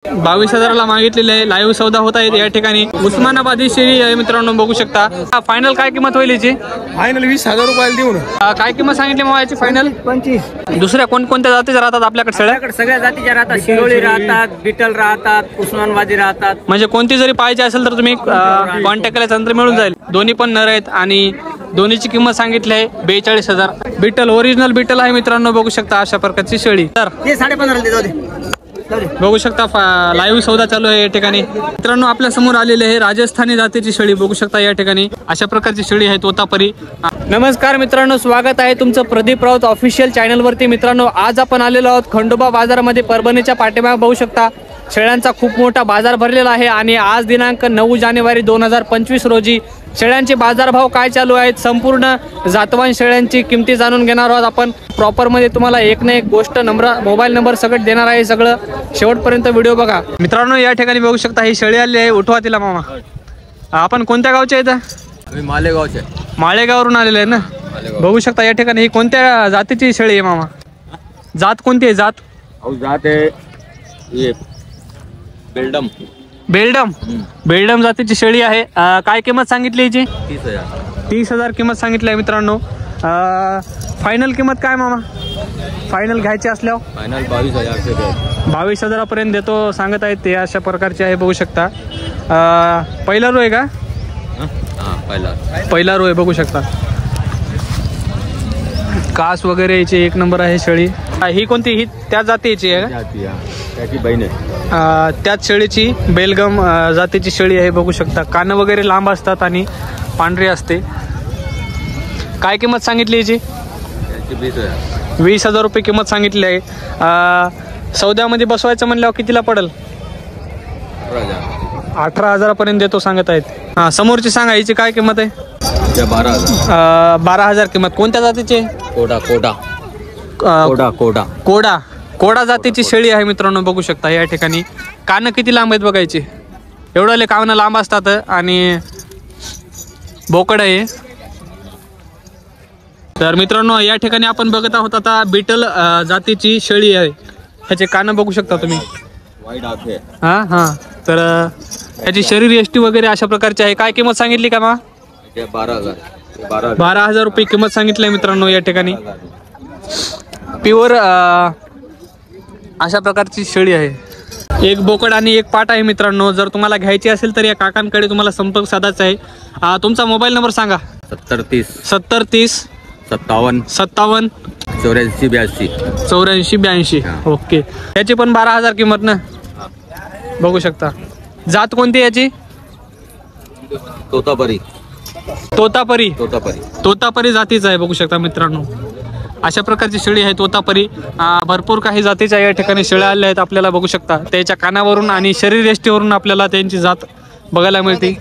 22,000ला मागितलेले आहे। लाईव्ह सौदा होत आहे या ठिकाणी। उस्मानाबादी शेळी आहे मित्रांनो, बघू शकता। फायनल काय किंमत होईल याची? फायनल 20,000 रुपयाला देऊ ना। काय किंमत सांगितली मग याची फायनल? 25। दुसऱ्या कोणकोणत्या जातीच्या राहतात आपल्याकडे शेळ्या? सगळ्या जातीच्या राहतात, शिरोळी राहतात, बिटल राहतात, उस्मानाबादी राहतात। म्हणजे कोणती जरी पाहिजे असेल तर तुम्ही कॉन्टॅक्ट केल्यानंतर मिळून जाईल। दोन्ही पण नर आहेत आणि दोन्हीची किंमत सांगितली आहे 42,000। बिटल ओरिजिनल बिटल आहे मित्रांनो, बघू शकता अशा प्रकारची शेळी। तर ते 15.5 दे, जाऊ दे। बघू शकता लाईव्ह सौदा चालू आहे या ठिकाणी मित्रांनो। आपल्या समोर आलेले आहे राजस्थानी जातीची शेळी, बघू शकता या ठिकाणी अशा प्रकारची शेळी आहे तोतापरी। नमस्कार मित्रांनो, स्वागत आहे तुमचं प्रदीप राऊत ऑफिशियल चॅनल वरती। मित्रांनो आज आपण आलेलो आहोत खंडोबा बाजारामध्ये, परभणीच्या पाठीमागे बघू शकता शेळ्यांचा खूप मोठा बाजार भरलेला आहे। आणि आज दिनांक 9 जानेवारी 2025 रोजी शेळ्यांचे बाजारभाव काय चालू आहेत, संपूर्ण जातवान शेळ्यांची किमती जाणून घेणार आहोत आपण। प्रॉपरमध्ये तुम्हाला एक ना एक गोष्ट मोबाईल नंबर सगळं देणार आहे, सगळं शेवटपर्यंत व्हिडिओ बघा मित्रांनो। या ठिकाणी बघू शकता ही शेळी आली आहे, उठवा तिला मामा। आपण कोणत्या गावचे आहेत? आम्ही मालेगावचे। माळेगावरून आलेले आहे ना, बघू शकता या ठिकाणी। ही कोणत्या जातीची शेळी आहे मामा? जात कोणती आहे? जात जात आहे ये बेल्डम। बेल्डम, बेल्डम जातीची शेळी आहे। काय किंमत सांगितली याची? 30,000 किंमत सांगितली आहे मित्रांनो। फायनल किंमत काय मामा? फायनल घ्यायची असल्यावर फायनल 22,000 22,000 पर्यंत देतो सांगत आहेत ते। अशा प्रकारचे आहे, बघू शकता। पहिला रो आहे का? पहिला रो आहे, बघू शकता। कास वगैरे याची एक नंबर आहे शेळी। ही कोणती? ही त्या जातीची आहे का? त्याची बहीण आहे। त्याच शेळीची बेलगम जातीची शेळी आहे, बघू शकता। कान वगैरे लांब असतात आणि पांढरी असते। काय किंमत सांगितली याची? 20,000 रुपये किंमत सांगितली आहे। सौद्यामध्ये बसवायचं म्हणल्यावर कितीला पडेल? 18,000 पर्यंत देतो सांगत आहेत। समोरची सांगा, याची काय किंमत आहे? 12,000 किंमत। कोणत्या जातीचे? कोडा जातीची शेळी आहे मित्रांनो, बघू शकता या ठिकाणी। कान किती लांब आहेत बघायचे, एवढे कान लांब असतात आणि बोकड आहे। तर मित्रांनो या ठिकाणी आपण बघत आहोत आता बिटल जातीची शेळी आहे। ह्याचे कान बघू शकता तुम्ही। तर ह्याची शरीर यष्टी वगैरे अशा प्रकारची आहे। काय किंमत सांगितली का मा? 12,000 रुपये किंमत सांगितली आहे मित्रांनो या ठिकाणी। प्युअर अशा प्रकारची शेळी आहे। एक बोकड आणि एक पाट आहे मित्रांनो। जर तुम्हाला घ्यायची असेल तर या काकांकडे तुम्हाला संपर्क साधायचा आहे। तुमचा मोबाईल नंबर सांगा। 7030 57 84 82। ओके, याची पण 12,000 किंमत ना, बघू शकता। जात कोणती याची? तोतापरी जातीचा आहे, बघू शकता मित्रांनो। अशा प्रकारची शेळी आहे तोतापरी। भरपूर काही जातीच्या या ठिकाणी शेळ्या आल्या आहेत आपल्याला, बघू शकता। त्याच्या कानावरून आणि शरीर यष्टीवरून आपल्याला त्यांची जात बघायला मिळते।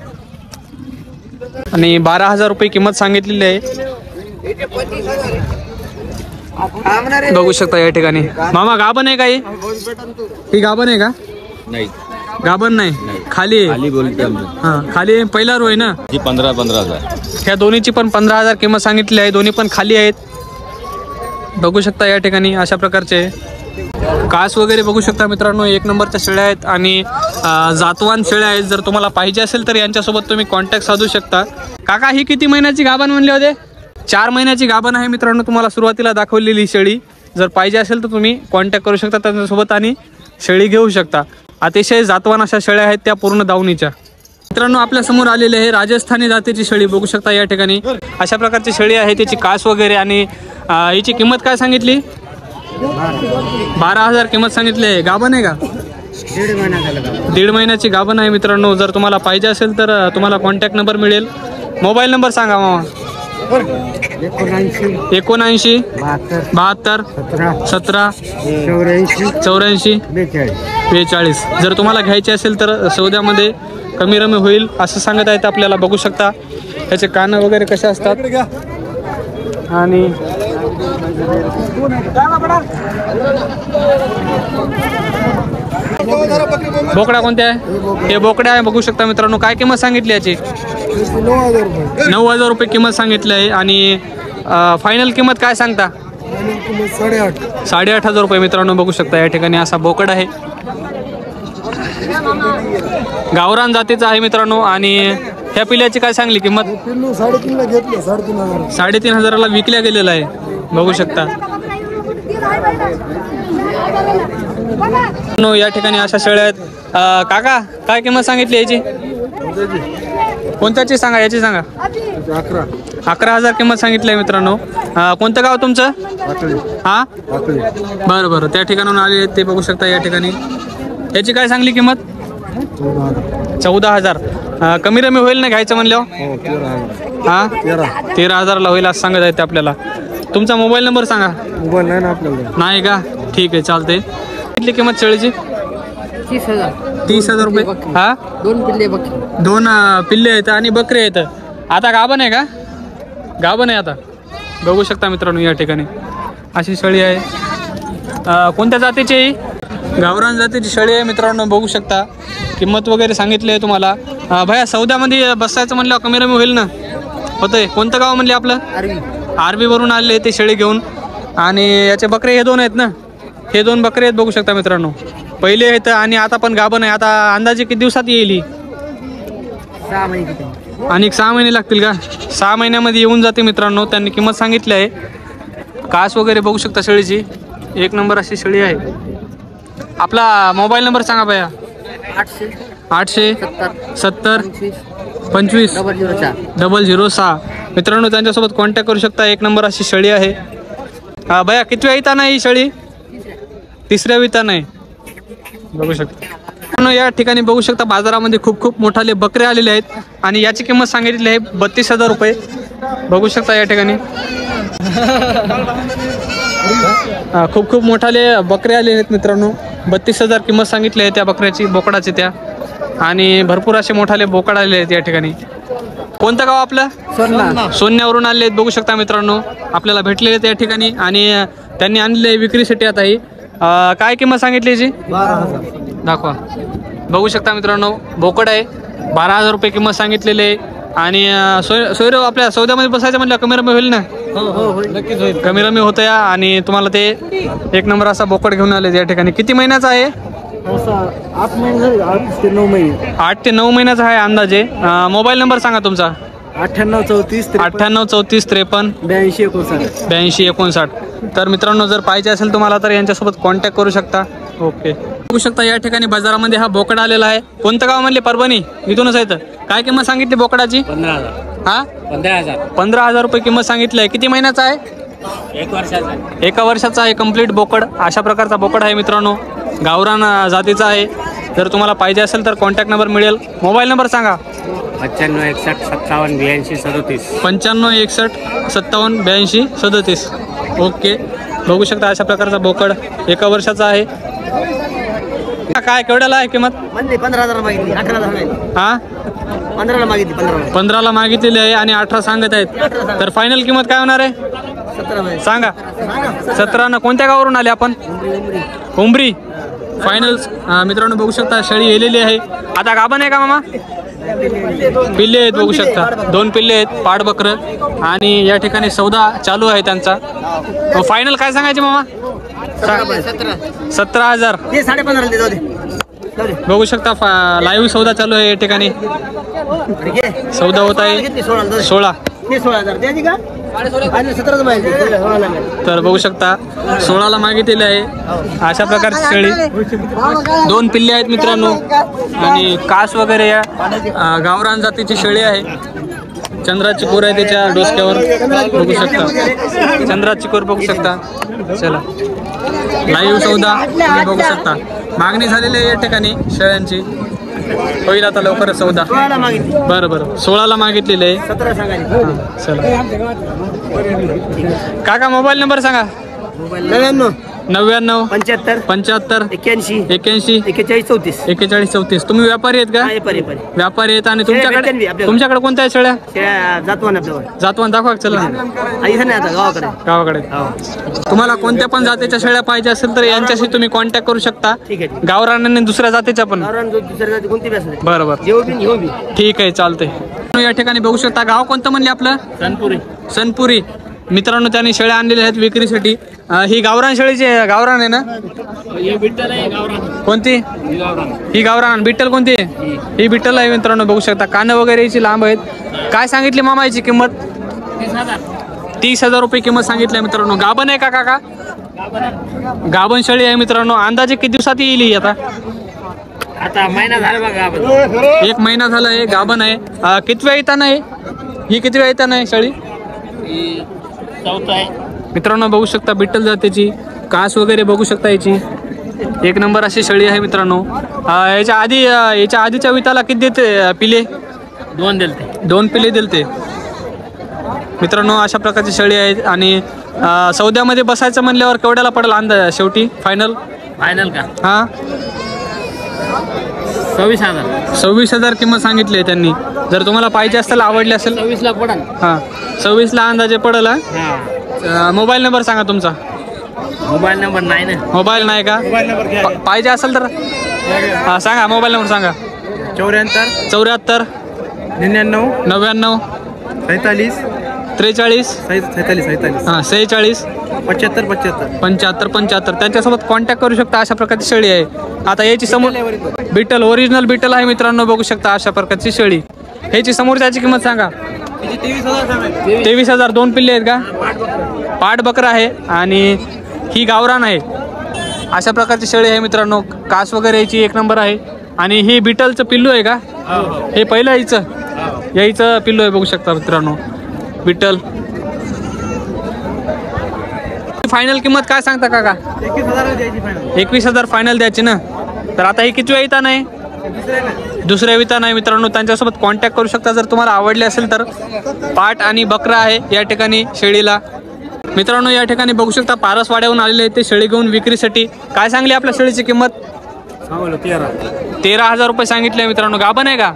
आणि 12,000 रुपये किंमत सांगितलेली आहे, बघू शकता या ठिकाणी। मामा गाभण आहे का? ही गाभण आहे का? नाही, गाभण नाही, खाली बोलते। खाली पहिला रो आहे ना। 15,000। ह्या दोन्हीची पण 15,000 किंमत सांगितली आहे। दोन्ही पण खाली आहेत, बघू शकता या ठिकाणी। अशा प्रकारचे कास वगैरे बघू शकता मित्रांनो, एक नंबरच्या शेळ्या आहेत आणि जातवान शेळ्या आहेत। जर तुम्हाला पाहिजे असेल तर यांच्यासोबत तुम्ही कॉन्टॅक्ट साधू शकता। काका ही किती महिन्याची गाभण म्हणले होते? 4 महिन्याची गाभण आहे मित्रांनो, तुम्हाला सुरुवातीला दाखवलेली शेळी। जर पाहिजे असेल तर तुम्ही कॉन्टॅक्ट करू शकता त्यांच्यासोबत आणि शेळी घेऊ शकता। अतिशय जातवान अशा शेळ्या आहेत, त्या पूर्ण दावणीच्या। मित्रांनो आपल्या समोर आलेले आहे राजस्थानी जातीची शेळी, बघू शकता या ठिकाणी। अशा प्रकारची शेळी आहे, त्याची कास वगैरे। आणि हिची किंमत काय सांगितली? 12,000 किंमत सांगितली आहे। गाभण आहे का? 1.5 महिन्याची गाभण आहे मित्रांनो। जर तुम्हाला पाहिजे असेल तर तुम्हाला कॉन्टॅक्ट नंबर मिळेल। मोबाईल नंबर सांगा मामा। 79 72 17 84 42। जर तुम्हाला घ्यायचे असेल तर सौद्यामध्ये कमी रमी होईल असं सांगत आहेत आपल्याला, बघू शकता। त्याचे कान वगैरे कसे असतात आणि बोकडा कोणत्या आहे? हे बोकड्या आहे, बघू शकता मित्रांनो। काय किंमत सांगितली याची? 9,000 रुपये किंमत सांगितली आहे। आणि फायनल किंमत काय सांगता? 8,500 ₹8,500 मित्रांनो, बघू शकता या ठिकाणी असा बोकड आहे। गावरान जातीचा आहे मित्रांनो. आणि ह्या पिल्याची काय सांगली किंमत? 3.5 घेतलं, 3.5 3,500ला विकल्या गेलेला आहे, बघू शकता. या ठिकाणी अशा शेळ्या आहेत. काका काय किंमत सांगितली याची? कोणत्याची सांगा, याची सांगा. 11,000 किंमत सांगितली आहे मित्रांनो. कोणतं गाव तुमचं? हा, बरं बरं, त्या ठिकाणून आले आहेत ते, बघू शकता या ठिकाणी. याची काय सांगली किंमत? 14,000. कमी रमी होईल ना घ्यायचं म्हणल्यावर? हा, 13,000ला होईल असं सांगत आहेत आपल्याला. तुमचा मोबाईल नंबर सांगा. मोबाईल नाही ना आपल्याला. नाही का? ठीक आहे, चालते. किती किंमत शेळीची? 30,000 रुपये. हा, 2 पिल्ले बघ. 2 पिल्ले आहेत आणि बकरे आहेत. आता गाभण आहे का? गाभण आहे आता, बघू शकता मित्रांनो या ठिकाणी अशी शेळी आहे. कोणत्या जातीची आहे? गावरान जातीची शेळी आहे मित्रांनो, बघू शकता. किंमत वगैरे सांगितली आहे तुम्हाला. भैया सौद्यामध्ये बसायचं म्हणलं कमी रमी होईल ना? होतंय. कोणतं गाव म्हणले आपलं? आरबी वरून आले ते शेळी घेऊन. आणि याचे बकरे हे 2 आहेत ना? हे 2 बकरे आहेत, बघू शकता मित्रांनो. पहिले आहेत आणि आता पण गाभण आहे. आता अंदाजे किती दिवसात येईल ही? 6 महिने. आणि 6 महिने लागतील का? 6 महिन्यामध्ये येऊन जाते मित्रांनो. त्यांनी किंमत सांगितली आहे. कास वगैरे बघू शकता शेळीची, 1 नंबर अशी शेळी आहे. आपला मोबाईल नंबर सांगा भैया. 870 25 006. मित्रांनो त्यांच्यासोबत कॉन्टॅक्ट करू शकता. 1 नंबर अशी शेळी आहे. भैया कितव्या वितान आहे ही शेळी? 3ऱ्या वितान आहे, बघू शकता. या ठिकाणी बघू शकता बाजारामध्ये खूप खूप मोठाले बकरे आलेले आहेत आणि याची किंमत सांगितली आहे 32,000 रुपये, बघू शकता या ठिकाणी. खूप खूप मोठाले बकरे आलेले आहेत मित्रांनो. 32,000 किंमत सांगितली आहे त्या बकऱ्याची, बोकडाची त्या. आणि भरपूर असे मोठाले बोकड आलेले आहेत या ठिकाणी. कोणतं गाव आपलं? सोन्यावरून आले आहेत, बघू शकता मित्रांनो. आपल्याला भेटलेले आहेत या ठिकाणी आणि त्यांनी आणलेले विक्रीसाठी. आता ही काय किंमत सांगितली याची? 12,000. दाखवा, बघू शकता मित्रांनो. बोकड आहे, 12,000 रुपये किंमत सांगितलेली आहे. आणि सोयरो आपल्या सौद्यामध्ये बसायचं म्हणलं कमी रमी होईल ना? नक्कीच होईल. कमी रमी होतं या. आणि तुम्हाला ते 1 नंबर असा बोकड घेऊन आले या ठिकाणी. किती महिन्याचा आहे? 8 महिने झाले, 8 ते 9 महिने. 8 ते 9 महिन्याचा आहे अंदाजे. मोबाईल नंबर सांगा तुमचा. 98 34 98 34 53 82 59. 82 59. तर मित्रांनो जर पाहिजे असेल तुम्हाला तर यांच्यासोबत कॉन्टॅक्ट करू शकता. ओके, बघू शकता या ठिकाणी बाजारामध्ये हा बोकड आलेला आहे. कोणतं गाव म्हणले? परभणी, इथूनच आहे. तर काय किंमत सांगितली बोकडाची? 15,000. हा, 15,000. 15,000 रुपये किंमत सांगितली आहे. किती महिन्याचा आहे? 1 वर्षाचा. 1 वर्षाचा आहे कंप्लीट बोकड. अशा प्रकारचा बोकड आहे मित्रांनो, गावरान जातीचा आहे. जर तुम्हाला पाहिजे असेल तर कॉन्टॅक्ट नंबर मिळेल. मोबाईल नंबर सांगा. 95 61 57 82 37. 95 61 57 82 37. ओके, बघू शकता अशा प्रकारचा बोकड 1 वर्षाचा आहे. काय केवढ्याला आहे किंमत? 15,000 मागितली, 18,000 मागितली. हा, 15ला मागितली. 15ला मागितलेली आहे आणि 18 सांगत आहेत. तर फायनल किंमत काय होणार आहे? 17 सांगा. 17. कोणत्या गावावरून आले आपण? उमरी. फायनल मित्रांनो बघू शकता शेळी येलेली आहे. आता गाभण आहे का मामा? पिल्ले आहेत, बघू शकता. 2 पिल्ले आहेत, पाडबकरं. आणि या ठिकाणी सौदा चालू आहे त्यांचा. फायनल काय सांगायचे मामा? 17,000. 15,500 जाऊ दे. बघू शकता लाईव्ह सौदा चालू आहे या ठिकाणी. सौदा होत आहे 16. 16,000 द्यायची का? 17च माहिती. तर बघू शकता 16ला मागितलेले आहे. अशा प्रकारची शेळी. 2 पिल्ले आहेत मित्रांनो आणि कास वगैरे या गावरान जातीची शेळी आहे. चंद्राची कोर आहे त्याच्या डोसक्यावर, बघू शकता. चंद्राची कोर बघू शकता. चला, लाईव्ह सौदा तुम्ही बघू शकता. मागणी झालेली आहे या ठिकाणी शेळ्यांची. होईल आता लवकरच सौदा. बरं बरं, 16ला मागितलेले आहे. 17 सांगायची. चला काका मोबाईल नंबर सांगा. 99 99 75 75 81 81 41 34. 41 34. तुम्ही व्यापारी आहेत का? व्यापारी आहेत. आणि तुमच्याकडे कोणत्या आहेत शेळ्या? जातवान आपल्यावर. जातवान दाखवा चला. गावाकडे. गावाकडे. तुम्हाला कोणत्या पण जातीच्या शेळ्या पाहिजे असेल तर यांच्याशी तुम्ही कॉन्टॅक्ट करू शकता. ठीक आहे. गावरान आणि दुसऱ्या जातीच्या पण. दुसऱ्या जाती कोणती बी असू दे. बरं बरं, घेऊन बी. ठीक आहे, चालतंय. या ठिकाणी बघू शकता. गाव कोणतं म्हणले आपलं? सनपुरी. सनपुरी. मित्रांनो त्यांनी शेळ्या आणलेल्या आहेत विक्रीसाठी. ही गावरान शेळीची गावरान आहे ना? कोणती? ही गावरान. बिट्टल कोणती? ही बिट्टल आहे मित्रांनो, बघू शकता. कानं वगैरे याची लांब आहेत. काय सांगितली मामा याची किंमत? 30,000 रुपये किंमत सांगितली मित्रांनो. गाभण आहे का काका? गाभण शेळी आहे मित्रांनो. अंदाजे किती दिवसात येईल ही? आता महिना झाला बघा. 1 महिना झाला आहे. गाभण आहे. कितव्या येताना आहे ही? कितव्या येताना आहे शेळी? चौथा आहे मित्रांनो, बघू शकता बिट्टल जातीची. कास वगैरे बघू शकता याची. 1 नंबर अशी शेळी आहे मित्रांनो. याच्या आधीच्या विताला किती देते पिले? 2 दिलते. 2 पिले दिलते मित्रांनो. अशा प्रकारची शेळी आहेत. आणि सौद्यामध्ये बसायचं म्हणल्यावर केवढ्याला पडेल अंदाज शेवटी फायनल? फायनल का? हां, 26,000. 26,000 किंमत सांगितली आहे त्यांनी. जर तुम्हाला पाहिजे असेल, आवडले असेल, 26ला पडन. हां 26ला अंदाजे पडेल. मोबाईल नंबर सांगा तुमचा. मोबाईल नंबर नाही ना. मोबाईल नाही का? पाहिजे असेल तर सांगा. मोबाईल नंबर सांगा. 74 74 99 99 47 43 47 हां 46 75 75. 75 त्यांच्यासोबत कॉन्टॅक्ट करू शकता. अशा प्रकारची शेळी आहे. आता याची समोर बिट्टल, ओरिजिनल बिट्टल आहे मित्रांनो, बघू शकता. अशा प्रकारची शेळी. ह्याची समोर त्याची किंमत सांगा. 23,000. 2 पिल्ले आहेत का? पाठ बकरा आहे आणि ही गावरान आहे. अशा प्रकारची शेळी आहे मित्रांनो. कास वगैरे याची 1 नंबर आहे. आणि ही बिटलचं पिल्लू आहे का? हे पहिलं यायचं पिल्लू आहे, बघू शकता मित्रांनो. बिटल. फायनल किंमत काय सांगता काका? 21,000 फायनल द्यायची ना. तर आता ही किती वितान आहे? दुसऱ्या वितान आहे मित्रांनो. त्यांच्यासोबत कॉन्टॅक्ट करू शकता जर तुम्हाला आवडले असेल तर. पाट आणि बकरा आहे या ठिकाणी शेळीला मित्रांनो. या ठिकाणी बघू शकता पारसवाड्याहून आलेले आहेत ते शेळी घेऊन विक्रीसाठी. काय सांगली आपल्या शेळीची किंमत? 13,000 रुपये सांगितले मित्रांनो. गाभण आहे का?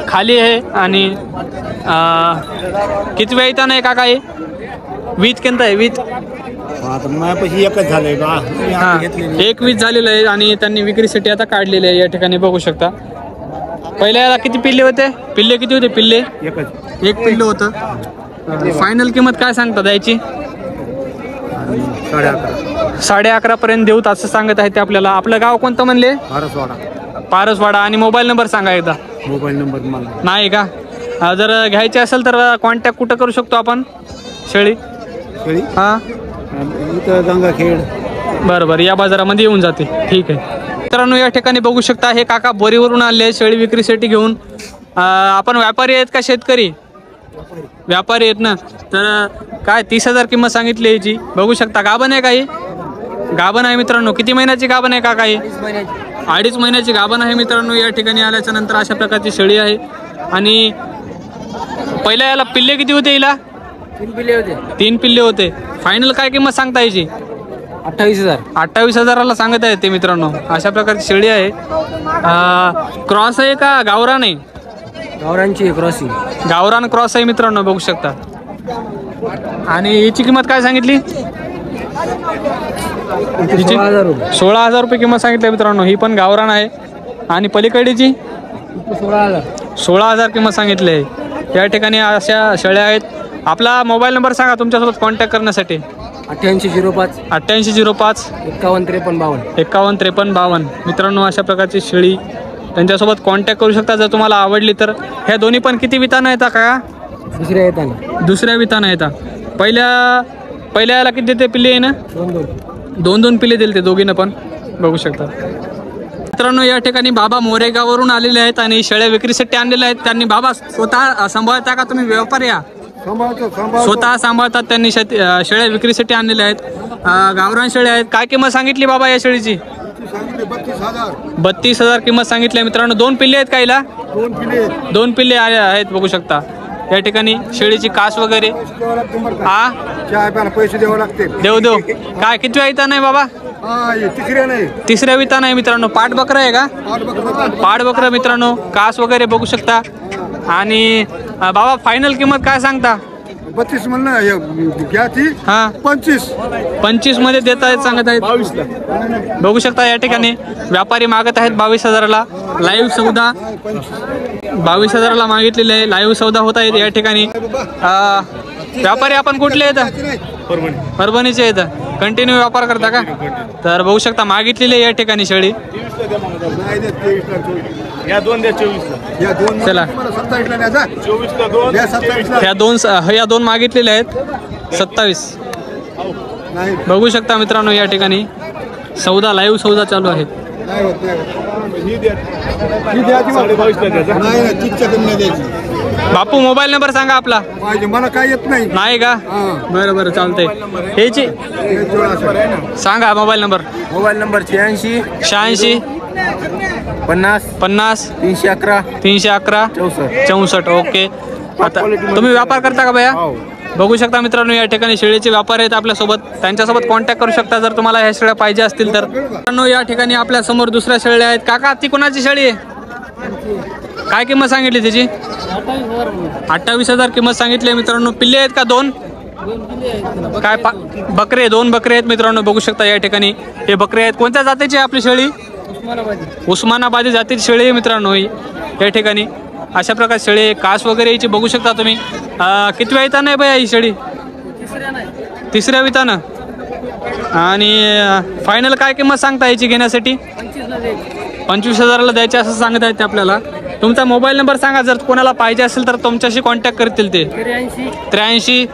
खाली आहे. आणि किती वेळ येता नाही काका? हे वीज केंद्र आहे. वीज एकच झालंय का? हां 1 वीज झालेलं आहे. आणि त्यांनी विक्रीसाठी आता काढलेले आहे या ठिकाणी बघू शकता. पहिल्या याला किती पिल्ले होते? पिल्ले किती होते? पिल्ले एक पिल्लं होतं. फायनल किंमत काय सांगतात याची? 11.5 पर्यंत देऊत असं सांगत आहे ते आपल्याला. आपलं गाव कोणतं म्हणले? पारसवाडा. आणि मोबाईल नंबर सांगा एकदा. मोबाईल नंबर नाही का? जर घ्यायचे असेल तर कॉन्टॅक्ट कुठं करू शकतो आपण? शेळी हां गंगाखेड. बरं या बाजारामध्ये येऊन जाते. ठीक आहे मित्रांनो. या ठिकाणी बघू शकता हे काका बोरीवरून आले आहेत शेळी विक्रीसाठी घेऊन. आपण व्यापारी आहेत का शेतकरी? व्यापारी आहेत ना. तर काय 30,000 किंमत सांगितली याची. बघू शकता. गाभण आहे काही? गाभण आहे मित्रांनो. किती महिन्याची गाभण आहे का? काही 2.5 महिन्याची गाभण आहे मित्रांनो. या ठिकाणी आल्याच्या नंतर अशा प्रकारची शेळी आहे. आणि पहिल्या याला पिल्ले किती होते? हिला 3 पिल्ले होते. 3 पिल्ले होते. फायनल काय किंमत सांगता याची? 28,000. 28,000ला सांगत आहे ते मित्रांनो. अशा प्रकारची शेळी आहे. क्रॉस आहे का गावरान आहे? गावरांची क्रॉसिंग. गावरान क्रॉस आहे मित्रांनो, बघू शकता. आणि याची किंमत काय सांगितली? 16,000 रुपये किंमत सांगितली मित्रांनो. ही पण गावरान आहे. आणि पलीकडीची 16,000 किंमत सांगितली आहे. या ठिकाणी अशा शेळ्या आहेत. आपला मोबाईल नंबर सांगा तुमच्यासोबत कॉन्टॅक्ट करण्यासाठी. 8805 8805 515352. मित्रांनो अशा प्रकारची शेळी त्यांच्यासोबत कॉन्टॅक्ट करू शकता जर तुम्हाला आवडली तर. ह्या दोन्ही पण किती वितानं येतात का? दुसऱ्या वितानं येतात. पहिल्या याला किती देते पिल्ले? ना 2 पिल्ले दिले ते दोघीनं पण, बघू शकता मित्रांनो. या ठिकाणी बाबा मोरेगाववरून आलेले आहेत आणि शेळ्या विक्रीसाठी आणलेल्या आहेत त्यांनी. बाबा स्वतः सांभाळता का तुम्ही? व्यापारी या स्वतः सांभाळतात त्यांनी. शेळ्या विक्रीसाठी आणलेल्या आहेत. गावरान शेळ्या आहेत. काय किंमत सांगितली बाबा या शेळीची? 32,000 किंमत सांगितली मित्रांनो. 2 पिल्ले आहेत काहीला? 2 पिल्ले आहेत, बघू शकता. या ठिकाणी शेळीची कास वगैरे पैसे द्यावे लागते. देऊ काय किती वेळा येता नाही बाबा? तिसऱ्या विता नाही मित्रांनो. पाठ बकरा आहे का? पाठ बकरा मित्रांनो. कास वगैरे बघू शकता. आणि बाबा फायनल किंमत काय सांगता? 32 म्हणलं घ्या ती. हां 25 मध्ये देत आहेत, सांगत आहेत. 22ला बघू शकता या ठिकाणी व्यापारी मागत आहेत 22,000ला. लाईव्ह सौदा 22,000ला मागितलेले आहे. लाईव्ह सौदा होत आहेत या ठिकाणी. व्यापारी आपण कुठले येतं? परभणीचे येतं. कंटिन्यू व्यापार करता का? तर बघू शकता मागितलेली आहे या ठिकाणी शेळी. चला या दोन मागितलेल्या आहेत 27. बघू शकता मित्रांनो या ठिकाणी सौदा लाईव्ह सौदा चालू आहे. बापू मोबाईल नंबर सांगा आपला. मला काय येत नाही. नाही का? बरं बरं चालतंय. ह्याची सांगा mobile number. Mobile number 86 50 50 311 311 64. Okay. आता तुम्ही व्यापार करता का भैया? बघू शकता मित्रांनो या ठिकाणी शेळीचे व्यापार आहेत आपल्यासोबत. त्यांच्यासोबत कॉन्टॅक्ट करू शकता जर तुम्हाला ह्या शेळ्या पाहिजे असतील तर. मित्रांनो या ठिकाणी आपल्या समोर दुसऱ्या शेळ्या आहेत. काका ती कोणाची शेळी आहे? काय किंमत सांगितली त्याची? 28,000 किंमत सांगितली मित्रांनो. पिल्ले आहेत का? 2 काय बकरे? 2 बकरे आहेत मित्रांनो. बघू शकता या ठिकाणी हे बकरे आहेत. कोणत्या जातीची आहे आपली शेळी? उस्मानाबादी जातीची शेळी आहे मित्रांनो ही या ठिकाणी. अशा प्रकारे शेळी कास वगैरे याची बघू शकता तुम्ही. किती वेळ येता नाही भैया ही शेळी? तिसऱ्या वितानं. आणि फायनल काय किंमत सांगता याची घेण्यासाठी? 25,000ला द्यायचे असं सांगत आहेत ते आपल्याला. तुमचा मोबाईल नंबर सांगा जर कोणाला पाहिजे असेल तर तुमच्याशी कॉन्टॅक्ट करतील ते. 83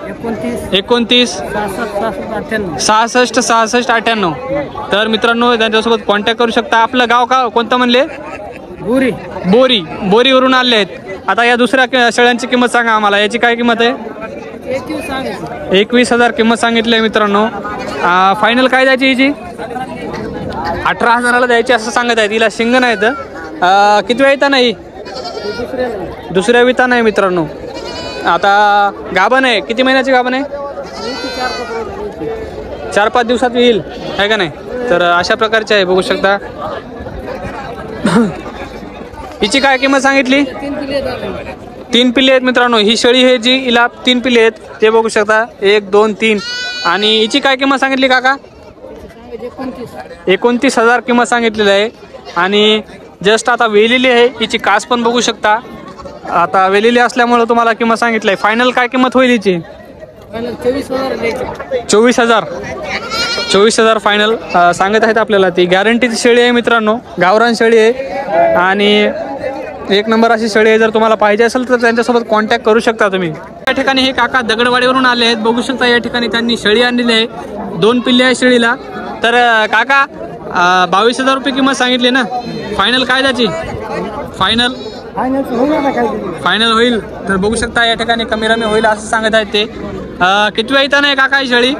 29 66 66 98. तर मित्रांनो त्यांच्यासोबत कॉन्टॅक्ट करू शकता. आपलं गाव का कोणतं म्हणले? बोरीवरून आले आहेत. आता या दुसऱ्या शेळ्यांची किंमत सांगा आम्हाला. याची काय किंमत आहे? 21,000 किंमत सांगितली आहे मित्रांनो. फायनल काय द्यायची हिची? 18,000ला द्यायची असं सांगत आहे. तिला शिंग नाही तर. किती वेळ येता नाही? दुसऱ्या विता नाही मित्रांनो. आता गाभण आहे. किती महिन्याची गाभण आहे? 4-5 दिवसात येईल आहे का नाही? तर अशा प्रकारचे आहे बघू शकता. हिची काय किंमत सांगितली? 3 पिल्ले आहेत मित्रांनो. ही शेळी आहे जी हिला 3 पिल्ले आहेत ते बघू शकता. 1 2 3. आणि हिची काय किंमत सांगितली काका? 29,000 किंमत सांगितलेली आहे. आणि जस्ट आता वेलेली आहे. हिची कास पण बघू शकता. आता वेलेली असल्यामुळे तुम्हाला किंमत सांगितली आहे. फायनल काय किंमत होईल हिची? 24,000 फायनल सांगत आहेत आपल्याला. ती गॅरंटीची शेळी आहे मित्रांनो. गावरान शेळी आहे आणि 1 नंबर अशी शेळी आहे. जर तुम्हाला पाहिजे असेल तर त्यांच्यासोबत कॉन्टॅक्ट करू शकता तुम्ही. या ठिकाणी हे काका दगडवाडीवरून आले आहेत. बघू शकता या ठिकाणी त्यांनी शेळी आणलेली आहे. 2 पिल्ले आहे शेळीला. तर काका 22,000 रुपये किंमत सांगितली ना. फायनल काय त्याची? फायनल होईल. तर बघू शकता या ठिकाणी कमी रमी होईल असं सांगत आहेत ते. किती वेळ येताना आहे काका ही शेळी?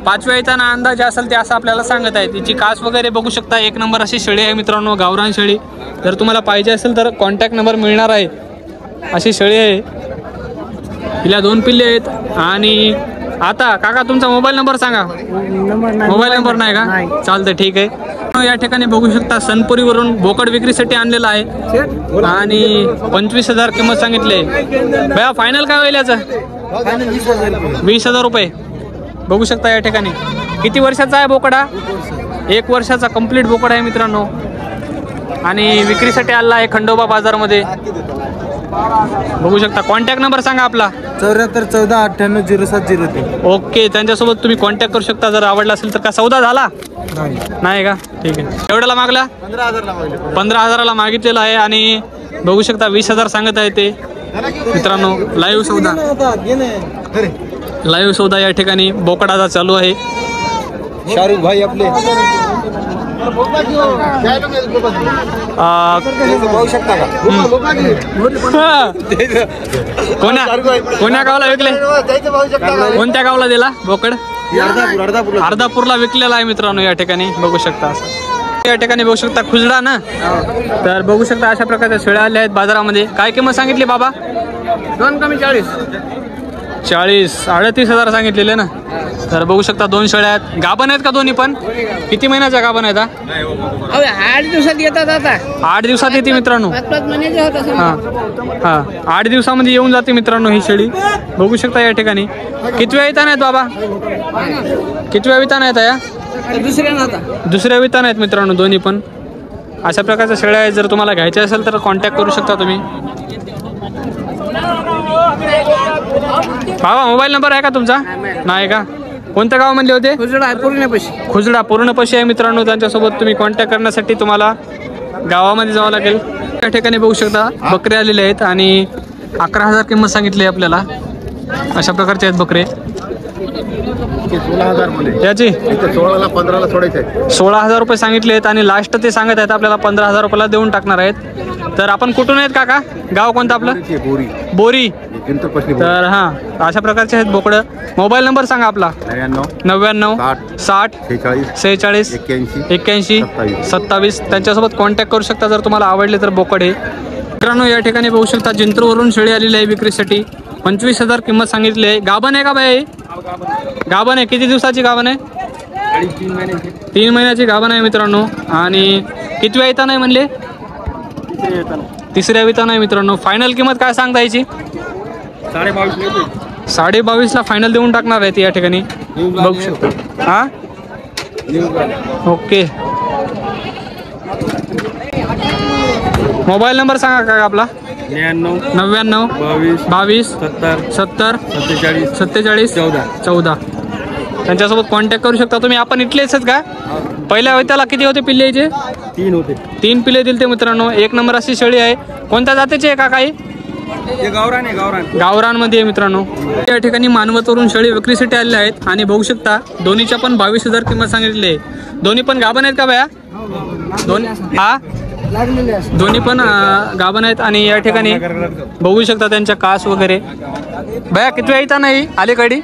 5व्या येताना अंदाज असेल ते असं आपल्याला सांगत आहे. तिची कास वगैरे बघू शकता. 1 नंबर अशी शेळी आहे मित्रांनो. गावरान शेळी. जर तुम्हाला पाहिजे असेल तर कॉन्टॅक्ट नंबर मिळणार आहे. अशी शेळी आहे. हिला 2 पिल्ले आहेत. आणि आता काका तुमचा मोबाईल नंबर सांगा. मोबाईल नंबर नाही का? चालतं ठीक आहे. या ठिकाणी बघू शकता सनपुरीवरून बोकड विक्रीसाठी आणलेला आहे. आणि 25,000 किंमत सांगितली. भैया फायनल काय होईल याचं? 20,000 रुपये. बघू शकता या ठिकाणी. किती वर्षाचा आहे बोकडा? 1 वर्षाचा कंप्लीट बोकड आहे मित्रांनो. आणि विक्रीसाठी आला आहे खंडोबा बाजारमध्ये. बघू शकता. कॉन्टॅक्ट नंबर सांगा आपला. 74 14 98 07 03. ओके. त्यांच्यासोबत तुम्ही कॉन्टॅक्ट करू शकता जर आवडला असेल तर. का सौदा झाला नाही का? ठीक आहे. एवढ्याला मागला? 15,000ला मागितलेला आहे. आणि बघू शकता 20,000 सांगत आहे ते मित्रांनो. लाईव्ह सौदा या ठिकाणी बोकडाचा चालू आहे. शाहरुख भाई आपले पाहू शकता का? कोण्या गावाला विकले? कोणत्या गावाला दिला बोकड? अर्धापूरला विकलेला आहे मित्रांनो. या ठिकाणी बघू शकता. असं या ठिकाणी बघू शकता खुजडा ना. तर बघू शकता अशा प्रकारच्या शेळ्या आल्या आहेत बाजारामध्ये. काय किंमत सांगितली बाबा? 2 कमी 40 38,000 सांगितलेले ना. तर बघू शकता 2 शेळ्या आहेत. गाभण आहेत का दोन्ही पण? किती महिन्याच्या गाभण आहेत? 8 दिवसात येतात. आता 8 दिवसात येते मित्रांनो. 5 महिन्याचे होतात. हां 8 दिवसामध्ये येऊन जाते मित्रांनो ही शेळी. बघू शकता या ठिकाणी. किती वेळ येता नाहीत बाबा? किती वेळ येता नाहीत या? दुसऱ्या वितान आहेत मित्रांनो दोन्ही पण. अशा प्रकारच्या शेळ्या आहेत. जर तुम्हाला घ्यायच्या असेल तर कॉन्टॅक्ट करू शकता तुम्ही. बाबा मोबाईल नंबर आहे का तुमचा? नाही का? कोणत्या गावामधले होते? खुजडा पूर्णपशी आहे मित्रांनो. त्यांच्यासोबत तुम्ही कॉन्टॅक्ट करण्यासाठी तुम्हाला गावामध्ये जावं लागेल. त्या ठिकाणी बघू शकता बकरे आलेले आहेत आणि 11,000 किंमत सांगितली आहे आपल्याला. अशा प्रकारचे आहेत बकरे. 16,000 याची 16ला 15ला सोडायचे आहे. 16,000 रुपये सांगितले आहेत आणि लास्ट ते सांगत आहेत आपल्याला 15,000 रुपयाला देऊन टाकणार आहेत. तर आपण कुठून आहेत काका? गाव कोणतं आपलं? बोरी. तर हां अशा प्रकारचे आहेत बोकडं. मोबाईल नंबर सांगा आपला. 99 60 46 81 27. त्यांच्यासोबत कॉन्टॅक्ट करू शकता जर तुम्हाला आवडले तर बोकडे. मित्रांनो या ठिकाणी बघू शकता जिंतूरवरून शेळी आलेली आहे विक्रीसाठी. 25,000 किंमत सांगितली आहे. गाभण आहे का बाई? गाभण आहे. किती दिवसाची गाभण आहे? 3 महिन्याची गाभण आहे मित्रांनो. आणि किती वेळा येता नाही म्हणले? तिसऱ्या विता नाही मित्रांनो. फायनल किंमत काय सांगता याची? 22,500ला फायनल देऊन टाकणार आहेत या ठिकाणी बघू शकतो. हां ओके. मोबाईल नंबर सांगा का आपला? 99 22 70 47 14. त्यांच्यासोबत कॉन्टॅक्ट करू शकता तुम्ही. आपण इथलेच आहेत का? पहिल्या त्याला किती होते पिल्ले याचे? 3 होते. 3 पिल्ले दिले ते मित्रांनो. 1 नंबर अशी शेळी आहे. कोणत्या जातीची आहे का काही? गावरानमध्ये आहे मित्रांनो. या ठिकाणी मानवतवरून शेळी विक्रीसाठी आलेल्या आहेत आणि बघू शकता दोन्हीच्या पण 22,000 किंमत सांगितली आहे. दोन्ही पण गाभण आहेत का बाया? दोन्ही पण गाभण आहेत आणि या ठिकाणी बघू शकता त्यांच्या कास वगैरे. बाया किती वेळा येता नाही अलीकडे?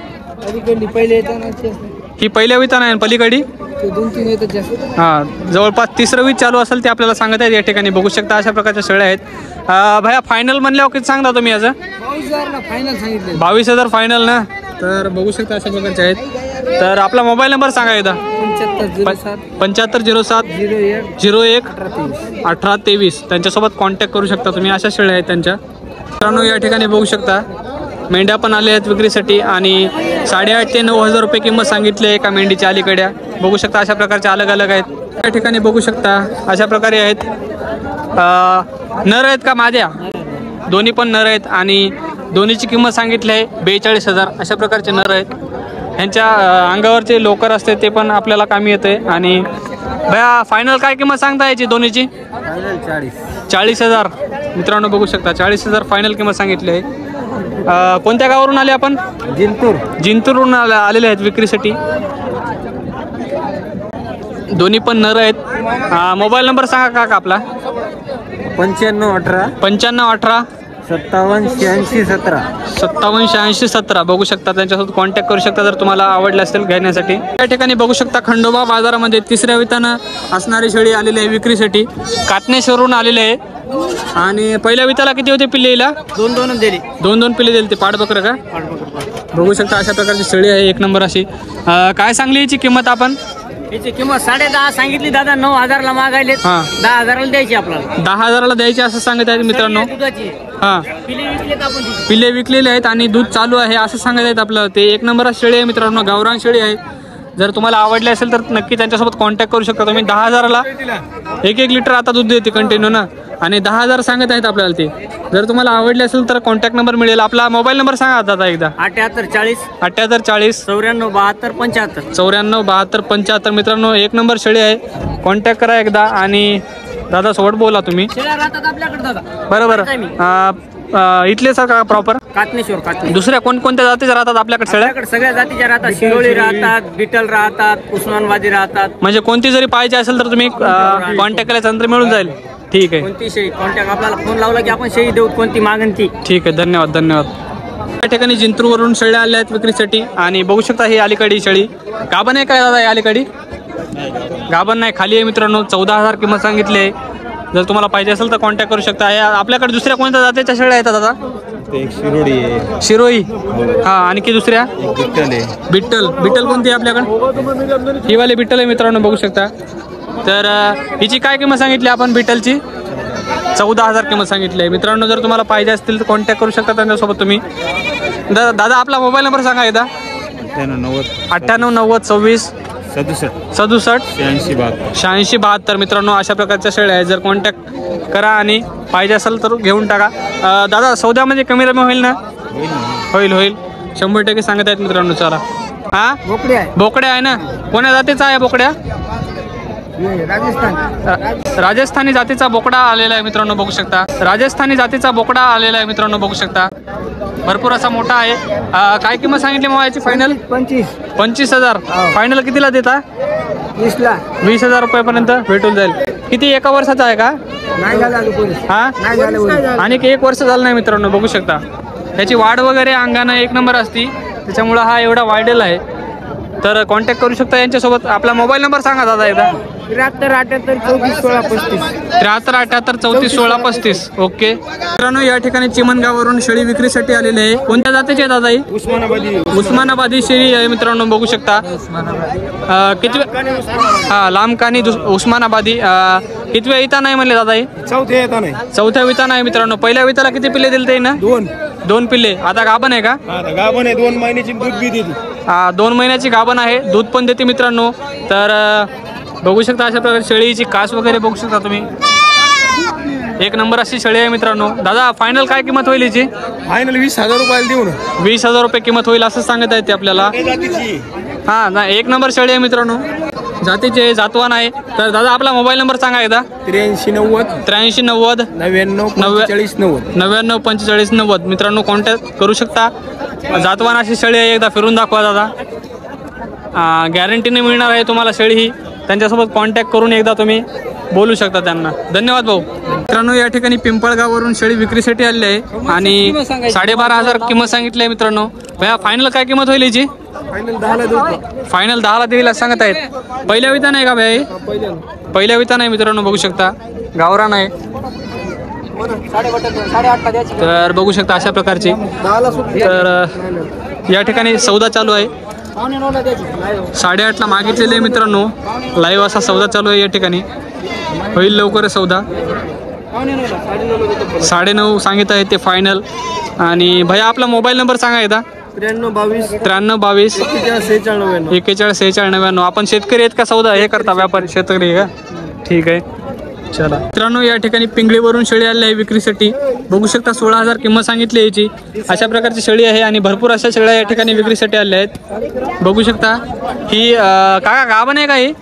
ही पहिल्या विता नाही पलीकडे 2-3 येतात जास्त. हां जवळपास 3रं वीज चालू असेल ते आपल्याला सांगत आहेत. या ठिकाणी बघू शकता अशा प्रकारच्या शेळ्या आहेत. भैया फायनल म्हणल्यावर किती सांगता तुम्ही याचं? 22,000 फायनल सांगितलं. 22,000 फायनल ना. तर बघू शकता अशा प्रकारचे आहेत. तर आपला मोबाईल नंबर सांगा एकदा. 7507 01 1823. त्यांच्यासोबत कॉन्टॅक्ट करू शकता तुम्ही. अशा शेळ्या आहेत त्यांच्या. मित्रांनो या ठिकाणी बघू शकता मेंढ्या पण आल्या आहेत विक्रीसाठी आणि 8,500 ते 9,000 रुपये किंमत सांगितली आहे एका मेंढीच्या अलीकड्या. बघू शकता अशा प्रकारच्या अलग अलग आहेत. या ठिकाणी बघू शकता अशा प्रकारे आहेत. नर आहेत का माद्या? दोन्ही पण नर आहेत आणि दोन्हीची किंमत सांगितली आहे 42,000. अशा प्रकारचे नर आहेत. ह्यांच्या अंगावरचे लोकर असते ते पण आपल्याला कामी येते. आणि भया फायनल काय किंमत सांगता याची दोन्हीची? 40,000 मित्रांनो बघू शकता 40,000 फायनल किंमत सांगितली आहे. कोणत्या गावावरून आले आपण? जिंतूरवरून आलेले आहेत विक्रीसाठी. दोन्ही पण नर आहेत. मोबाईल नंबर सांगा का आपला? 9518 9518 578617. बघू शकता त्यांच्यासोबत कॉन्टॅक्ट करू शकता जर तुम्हाला आवडलं असेल घेण्यासाठी. या ठिकाणी बघू शकता खंडोबा बाजारामध्ये 3ऱ्या वितानं असणारी शेळी आलेली आहे विक्रीसाठी. कातनेश्वरवरून आलेले आहे. आणि पहिल्या विताला किती होते पिल्ले? 2 दिली. 2 पिल्ले दिले. ते पाडबकर का? बघू शकता अशा प्रकारची शेळी आहे 1 नंबर अशी. काय सांगली याची किंमत आपण? याची किंमत 10.5 सांगितली दादा. 9,000ला मागायले. 10,000ला द्यायची आपल्याला. 10,000ला द्यायची असं सांगत आहेत मित्रांनो. हां पिल्ले विकलेले आहेत आणि दूध चालू आहे असं सांगत आहेत आपल्याला. ते 1 नंबर शेळी आहे मित्रांनो. गावरान शेळी आहे. जर तुम्हाला आवडले असेल तर नक्की त्यांच्यासोबत कॉन्टॅक्ट करू शकता तुम्ही. 10,000ला 1 लिटर आता दूध देते कंटिन्यू ना. आणि 10,000 सांगत आहेत आपल्याला ते. जर तुम्हाला आवडले असेल तर कॉन्टॅक्ट नंबर मिळेल. आपला मोबाईल नंबर सांगा दादा एकदा. 7840 7840 947275 947275. मित्रांनो 1 नंबर शेळी आहे. कॉन्टॅक्ट करा एकदा आणि दादा सोबत बोला तुम्ही. शेळ्या राहतात आपल्याकडे दादा. बरोबर. इथले सर का प्रॉपर? कातनेश्वर. दुसऱ्या कोणत्या जातीच्या राहतात आपल्याकडे शेळ्या? सगळ्या जातीच्या राहतात. शिरोळी राहतात, बिटल राहतात, उस्मानबादी राहतात. म्हणजे कोणती जरी पाहिजे असेल तर तुम्ही कॉन्टॅक्ट केल्यानंतर मिळून जाईल. ठीक आहे. कोणती शेळी कॉन्टॅक्ट आपल्याला फोन लावला की आपण शेळी देऊ कोणती मागण ती. ठीक आहे. धन्यवाद धन्यवाद. या ठिकाणी जिंतूरवरून शेळ्या आल्या आहेत विक्रीसाठी आणि बघू शकता ही अलीकडे शेळी. गाभण आहे काय दादा? या अलीकडे गाभण नाही खाली आहे मित्रांनो. 14,000 किंमत सांगितली आहे. जर तुम्हाला पाहिजे असेल तर कॉन्टॅक्ट करू शकता. आपल्याकडे दुसऱ्या कोणत्या जातीच्या शेळ्या येतात दादा? शिरोई. हा आणखी दुसऱ्या? बिट्टल कोणती आहे आपल्याकडे? ही वाली बिट्टल आहे मित्रांनो बघू शकता. तर हिची काय किंमत सांगितली आपण बिट्टलची? 14,000 किंमत सांगितली आहे मित्रांनो. जर तुम्हाला पाहिजे असतील तर कॉन्टॅक्ट करू शकता त्यांच्यासोबत तुम्ही. दादा आपला मोबाईल नंबर सांगा एकदा. 98 90 26 67 86 72. मित्रांनो अशा प्रकारच्या शेळ्या आहेत. जर कॉन्टॅक्ट करा आणि पाहिजे असेल तर घेऊन टाका. दादा सौद्यामध्ये कमी रमी होईल ना? होईल होईल 100% सांगत आहेत मित्रांनो. चला हा बोकडे आहे बोकड्या आहे ना. कोण्या जातीचा आहे बोकड्या? राजस्थान. राजस्थानी जातीचा बोकडा आलेला आहे मित्रांनो, बघू शकता. राजस्थानी जातीचा बोकडा आलेला आहे मित्रांनो, बघू शकता. भरपूर असा मोठा आहे. काय किंमत सांगितली मग याची फायनल? 25,000. फायनल कितीला देता? 20ला. 20,000 रुपयापर्यंत भेटून जाईल. किती एका वर्षाचा आहे का? नाही झालं हा आणि 1 वर्ष झालं नाही मित्रांनो, बघू शकता. त्याची वाढ वगैरे अंगानं 1 नंबर असती, त्याच्यामुळं हा एवढा वाढलेला आहे. तर कॉन्टॅक्ट करू शकता यांच्यासोबत. आपला मोबाईल नंबर सांगा दादा एकदा. 73-78-34-16-35. ओके मित्रांनो, या ठिकाणी चिमणगाववरून शेळी विक्रीसाठी आलेली आहे. कोणत्या जातीची आहे दादा ही? उस्मानाबादी शेळी आहे मित्रांनो, बघू शकता. किती लांब कानी उस्मानाबादी. किती इता नाही म्हणले दादा ही? चौथ्या विता नाही मित्रांनो. पहिल्या विताला किती पिल्ले दिले ते ना? 2 पिल्ले. आता गाभण आहे का? गाभण आहे. 2 महिन्याची दूध बी देते. 2 महिन्याची गाभण आहे, दूध पण देते मित्रांनो. तर बघू शकता अशा प्रकारे शेळीची कास वगैरे बघू शकता तुम्ही. 1 नंबर अशी शेळी आहे मित्रांनो. दादा फायनल काय किंमत होईल याची? फायनल 20,000 रुपयाला देऊ ना. 20,000 रुपये किंमत होईल असं सांगत आहेत ते आपल्याला. हा ना, 1 नंबर शेळी आहे मित्रांनो, जातीचे जातवान आहे. तर दादा आपला मोबाईल नंबर सांगा एकदा. 83-90 83-90 99 45 90 मित्रांनो, कॉन्टॅक्ट करू शकता. जातवान अशी शेळी आहे. एकदा फिरून दाखवा दादा. गॅरंटीने मिळणार आहे तुम्हाला शेळी ही. त्यांच्यासोबत कॉन्टॅक्ट करून एकदा तुम्ही बोलू शकता त्यांना. धन्यवाद भाऊ. मित्रांनो, या ठिकाणी पिंपळगाववरून शेळी विक्रीसाठी आलेली आहे आणि 12,500 किंमत सांगितली आहे मित्रांनो. भैया फायनल काय किंमत होईल याची? फायनल 10ला देईल असं सांगत आहेत. पहिल्या विता नाही का भैया? पहिल्या विता नाही मित्रांनो, बघू शकता. गावरान आहे. तर बघू शकता अशा प्रकारची. तर या ठिकाणी सौदा चालू आहे. 8.5ला मागितलेले आहे मित्रांनो. लाईव्ह असा सौदा चालू आहे या ठिकाणी. होईल लवकर सौदा. 9.5 सांगित आहे ते फायनल. आणि भैया आपला मोबाईल नंबर सांगा एकदा. 93-22 41-46-99. आपण शेतकरी आहेत का सौदा हे करता? व्यापारी शेतकरी आहे का? ठीक आहे. चला मित्रांनो, या ठिकाणी पिंगळीवरून शेळी आलेली आहे विक्रीसाठी. बघू शकता 16,000 किंमत सांगितली याची. अशा प्रकारची शेळी आहे आणि भरपूर अशा शेळ्या या ठिकाणी विक्रीसाठी आलेल्या आहेत. बघू शकता. ही काका गाभण आहे का? ही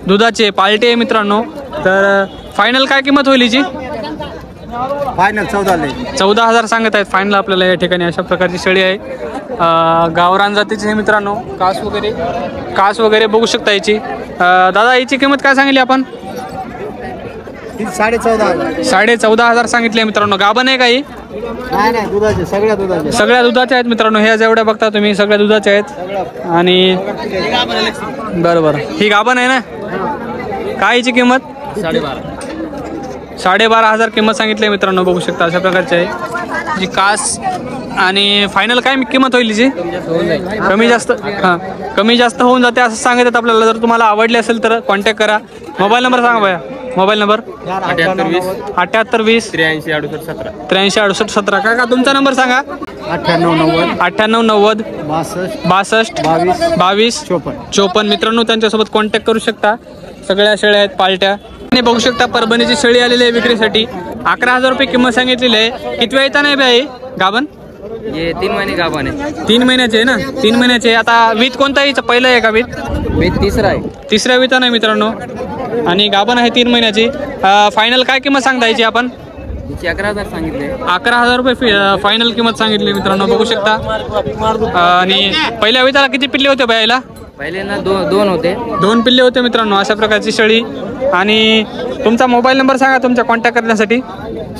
दुधाची पाल्टी आहे मित्रांनो. तर फायनल काय किंमत होईल हिची? फायनल 14,000 सांगत आहेत फायनल आपल्याला या ठिकाणी. अशा प्रकारची शेळी आहे. गावरान जातीची आहे मित्रांनो. कास वगैरे बघू शकता याची. दादा याची किंमत काय सांगितली आपण? 14,500 सांगितली मित्रांनो. गाभण आहे काही? सगळ्या दुधाच्या आहेत मित्रांनो. ह्या जेवढ्या बघता तुम्ही सगळ्या दुधाच्या आहेत. आणि बरोबर ही गाभण आहे ना. काय याची किंमत? 12,500 किंमत सांगितली मित्रांनो. बघू शकता अशा प्रकारची आहे जी कास. आणि फायनल काय किंमत होईल जी? कमी जास्त होऊन जाते असं सांगतात आपल्याला. जर तुम्हाला आवडली असेल तर कॉन्टॅक्ट करा. मोबाईल नंबर सांगा भैया. Mobile number 78-20 83-68-17. काका तुमचा नंबर सांगा. 98-90 62 54. मित्रांनो, त्यांच्यासोबत कॉन्टॅक्ट करू शकता. सगळ्या शेळ्या आहेत पालट्या. आणि बघू शकता परभणीची शेळी आलेली आहे विक्रीसाठी. 11,000 रुपये किंमत सांगितलेली आहे. किती येता नाही बाई गाभण? 3 महिने गाभण आहे. 3 महिन्याचे आहे ना. 3 महिन्याचे. आता वीत कोणता यायचं? पहिलं आहे का वीत? तिसरा आहे. तिसऱ्या विता नाही मित्रांनो. आणि गाभण आहे 3 महिन्याची. फायनल काय किंमत सांगता याची आपण? 11,000 सांगितले. 11,000 रुपये फायनल किंमत सांगितली मित्रांनो. बघू शकता. आणि पहिल्या विताला किती पिल्ले होते बायला? पहिले ना 2 होते. 2 पिल्ले होते मित्रांनो. अशा प्रकारची शेळी. आणि तुमचा मोबाईल नंबर सांगा तुमच्या कॉन्टॅक्ट करण्यासाठी.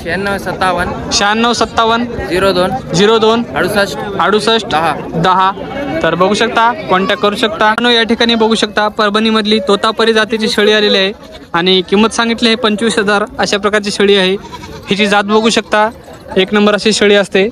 96-57 02 68 10. तर बघू शकता कॉन्टॅक्ट करू शकता. या ठिकाणी बघू शकता परभणीमधली तोतापरी जातीची शेळी आलेली आहे आणि किंमत सांगितली आहे 25,000. अशा प्रकारची शेळी आहे. हिची जात बघू शकता. 1 नंबर अशी शेळी असते.